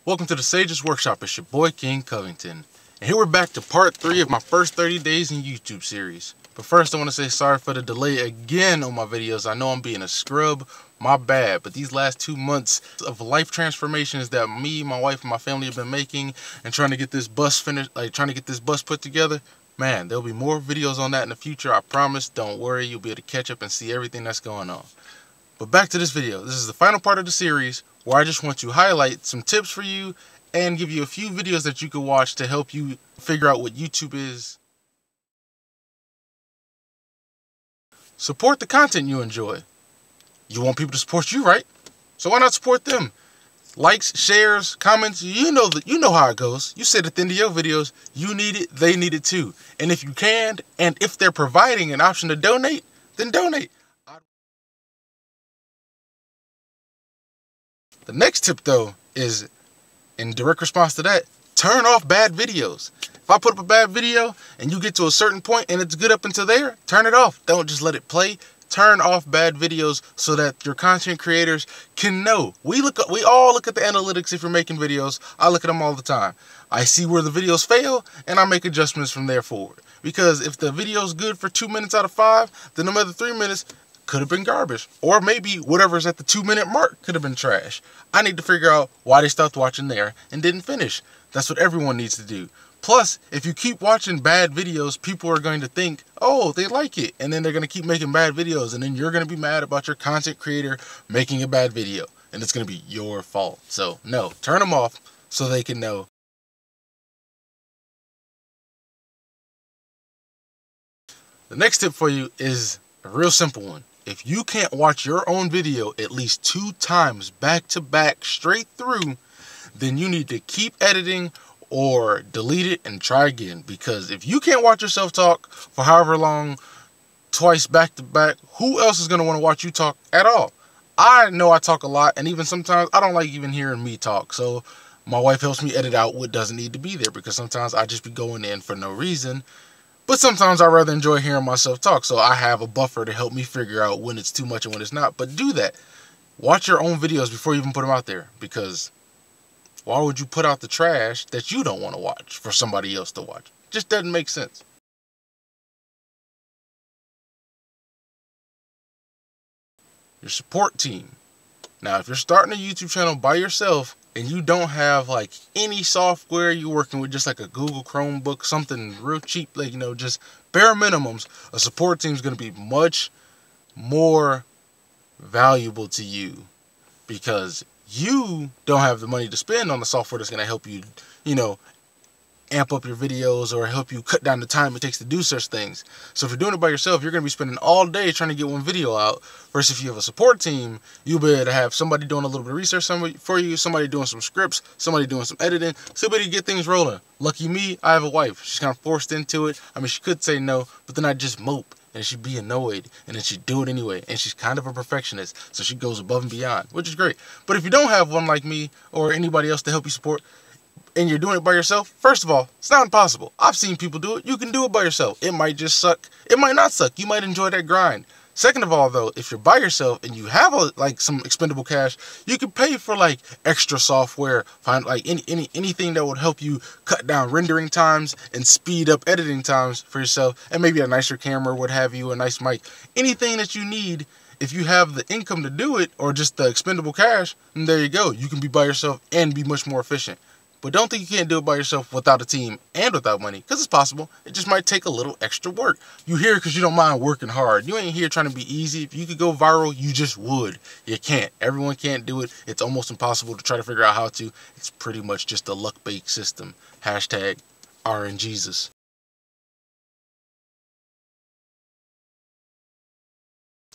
Welcome to the Sage's Workshop. It's your boy King Covington. And here we're back to part 3 of my first 30 days in YouTube series. But first I want to say sorry for the delay again on my videos. I know I'm being a scrub, my bad. But these last 2 months of life transformations that me, my wife, and my family have been making and trying to get this bus finished, trying to get this bus put together, man, there'll be more videos on that in the future, I promise. Don't worry, you'll be able to catch up and see everything that's going on. But back to this video. This is the final part of the series where I just want to highlight some tips for you and give you a few videos that you can watch to help you figure out what YouTube is. Support the content you enjoy. You want people to support you, right? So why not support them? Likes, shares, comments, you know how it goes. You said at the end of your videos, you need it, they need it too. And if you can, and if they're providing an option to donate, then donate. The next tip, though, is in direct response to that, turn off bad videos. If I put up a bad video and you get to a certain point and it's good up until there, turn it off. Don't just let it play. Turn off bad videos so that your content creators can know. We all look at the analytics if you're making videos. I look at them all the time. I see where the videos fail and I make adjustments from there forward. Because if the video's good for 2 minutes out of 5, then no other 3 minutes could have been garbage, or maybe whatever's at the 2-minute mark could have been trash. I need to figure out why they stopped watching there and didn't finish. That's what everyone needs to do. Plus, if you keep watching bad videos, people are going to think, oh, they like it, and then they're going to keep making bad videos, and then you're going to be mad about your content creator making a bad video, and it's going to be your fault. So no, turn them off so they can know. The next tip for you is a real simple one. If you can't watch your own video at least 2 times back to back straight through, then you need to keep editing or delete it and try again. Because if you can't watch yourself talk for however long, twice back to back, who else is going to want to watch you talk at all? I know I talk a lot, and even sometimes I don't like even hearing me talk. So my wife helps me edit out what doesn't need to be there, because sometimes I just be going in for no reason. But sometimes I rather enjoy hearing myself talk, so I have a buffer to help me figure out when it's too much and when it's not. But do that. Watch your own videos before you even put them out there, because why would you put out the trash that you don't want to watch for somebody else to watch? It just doesn't make sense. Your support team. Now, if you're starting a YouTube channel by yourself and you don't have like any software, you're working with just like a Google Chromebook, something real cheap, like, just bare minimums, a support team is going to be much more valuable to you, because you don't have the money to spend on the software that's going to help you, amp up your videos or help you cut down the time it takes to do such things. So if you're doing it by yourself, you're going to be spending all day trying to get one video out. Versus if you have a support team, you'll be able to have somebody doing a little bit of research for you, somebody doing some scripts, somebody doing some editing, somebody to get things rolling. Lucky me, I have a wife. She's kind of forced into it. I mean, she could say no, but then I just mope and she'd be annoyed, and then she'd do it anyway. And she's kind of a perfectionist, so she goes above and beyond, which is great. But if you don't have one like me or anybody else to help you support, and you're doing it by yourself, first of all, it's not impossible. I've seen people do it. You can do it by yourself. It might just suck. It might not suck. You might enjoy that grind. Second of all, though, if you're by yourself and you have some expendable cash, you can pay for extra software, find anything that would help you cut down rendering times and speed up editing times for yourself, and maybe a nicer camera, what have you, a nice mic, anything that you need. If you have the income to do it or just the expendable cash, then there you go. You can be by yourself and be much more efficient. But don't think you can't do it by yourself without a team and without money, because it's possible. It just might take a little extra work. You're here because you don't mind working hard. You ain't here trying to be easy. If you could go viral, you just would. You can't. Everyone can't do it. It's almost impossible to try to figure out how to. It's pretty much just a luck-based system. Hashtag RNJesus.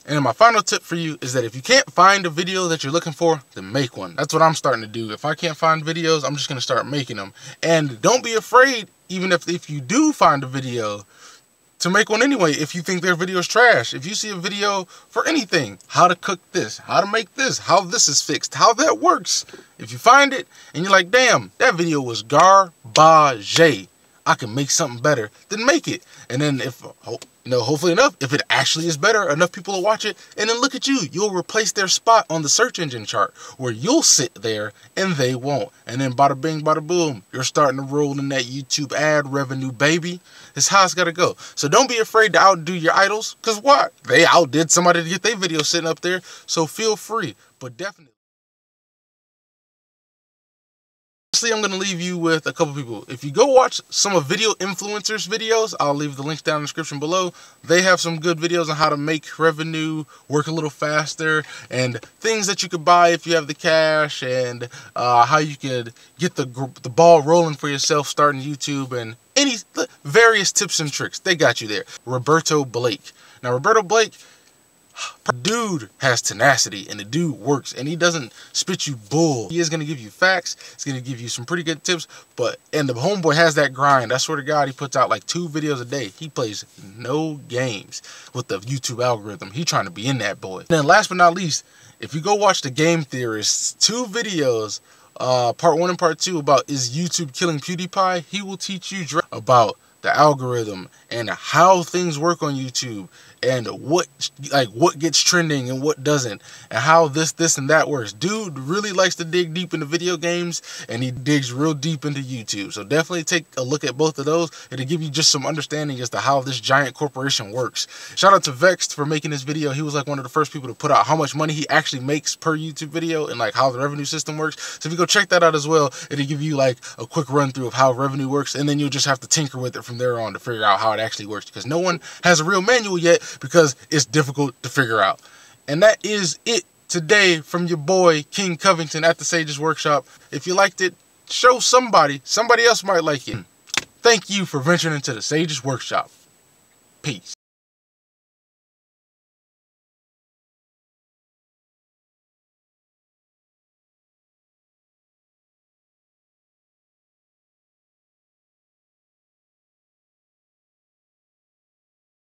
And my final tip for you is that if you can't find a video that you're looking for, then make one. That's what I'm starting to do. If I can't find videos, I'm just going to start making them. And don't be afraid, even if you do find a video, to make one anyway if you think their video is trash. If you see a video for anything, how to cook this, how to make this, how this is fixed, how that works. If you find it and you're like, damn, that video was garbage, I can make something better, then make it. And then if, hopefully enough, if it actually is better, enough people will watch it, and then look at you. You'll replace their spot on the search engine chart where you'll sit there and they won't. And then bada bing, bada boom, you're starting to roll in that YouTube ad revenue, baby. It's how it's got to go. So don't be afraid to outdo your idols, because what? They outdid somebody to get their video sitting up there. So feel free, but definitely. I'm going to leave you with a couple people. If you go watch some of Video Influencers videos, I'll leave the links down in the description below. They have some good videos on how to make revenue, work a little faster, and things that you could buy if you have the cash, and how you could get the ball rolling for yourself starting YouTube, and any various tips and tricks. They got you there. Roberto Blake. Now, Roberto Blake, dude has tenacity, and the dude works, and he doesn't spit you bull. He is going to give you facts. He's going to give you some pretty good tips, and the homeboy has that grind. I swear to God, he puts out like 2 videos a day. He plays no games with the YouTube algorithm. He trying to be in that boy. And then last but not least, if you go watch the Game Theorist's 2 videos, part 1 and part 2, about is YouTube killing PewDiePie, he will teach you about the algorithm and how things work on YouTube, and what gets trending and what doesn't, and how this and that works. Dude really likes to dig deep into video games, and he digs real deep into YouTube. So definitely take a look at both of those. It'll give you just some understanding as to how this giant corporation works. Shout out to Vexxed for making this video. He was like one of the first people to put out how much money he actually makes per YouTube video, and like how the revenue system works. So if you go check that out as well, it'll give you like a quick run through of how revenue works, and then you'll just have to tinker with it from there on to figure out how it actually works, because no one has a real manual yet, because it's difficult to figure out. And that is it today from your boy King Covington at the Sages Workshop. If you liked it, show somebody else might like it. Thank you for venturing into the Sages Workshop. Peace.